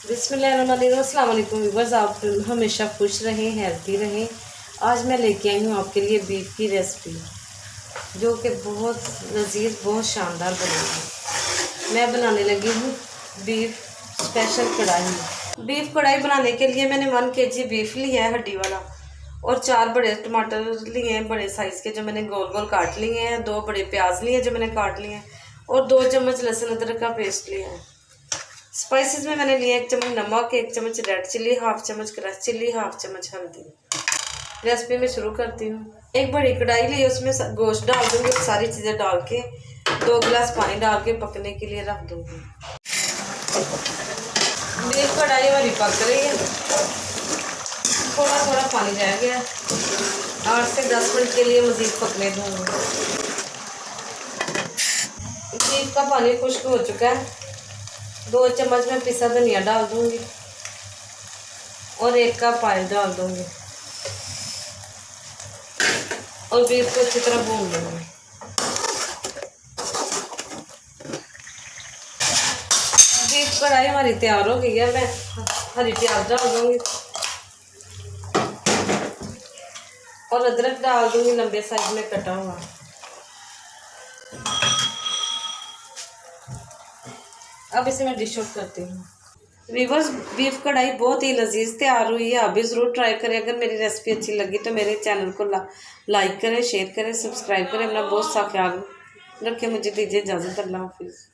बिस्मिल्लाहिर्रहमानिर्रहीम। अस्सलाम वालेकुम व्यूअर्स, आप हमेशा खुश रहें, हेल्थी रहें। आज मैं लेके आई हूँ आपके लिए बीफ की रेसिपी, जो कि बहुत लजीज, बहुत शानदार बनेगी। मैं बनाने लगी हूँ बीफ स्पेशल कढ़ाई। बीफ कढ़ाई बनाने के लिए मैंने 1 kg बीफ लिया है, हड्डी वाला, और 4 बड़े टमाटर लिए हैं बड़े साइज़ के, जो मैंने गोल गोल काट लिए हैं। 2 बड़े प्याज लिए हैं, जो मैंने काट लिए हैं, और 2 चम्मच लहसुन अदरक का पेस्ट लिया है। स्पाइसेस में मैंने लिए 1 चम्मच नमक, 1 चम्मच रेड चिल्ली, 1/2 चम्मच क्रश चिल्ली, 1/2 चम्मच हल्दी। रेसिपी में शुरू करती हूँ। एक बड़ी कढ़ाई ली, उसमें गोश्त डाल दूँगी, सारी चीज़ें डाल के 2 गिलास पानी डाल के पकने के लिए रख दूँगी। मेरी कढ़ाई हमारी पक रही है, थोड़ा थोड़ा पानी रह गया, 8 से 10 मिनट के लिए मज़ीद पकने दूँगी। बीफ का पानी खुश्क हो चुका है। 2 चम्मच में पिसा धनिया डाल दूंगी और 1 कप ऑयल डाल दूंगी और बीफ को अच्छी तरह भून लूँगी। बीफ कढ़ाई हमारी तैयार हो गई है। मैं हरी प्याज डाल दूंगी और अदरक डाल दूंगी लंबे साइज में कटा हुआ। अब इसे मैं डिश आउट करती हूँ। व्यूअर्स, बीफ कढ़ाई बहुत ही लजीज तैयार हुई है। आप भी ज़रूर ट्राई करें। अगर मेरी रेसिपी अच्छी लगी तो मेरे चैनल को लाइक करें, शेयर करें, सब्सक्राइब करें। अपना बहुत सा ख्याल रखें। मुझे दीजिए इजाज़त। अल्लाह हाफिज़।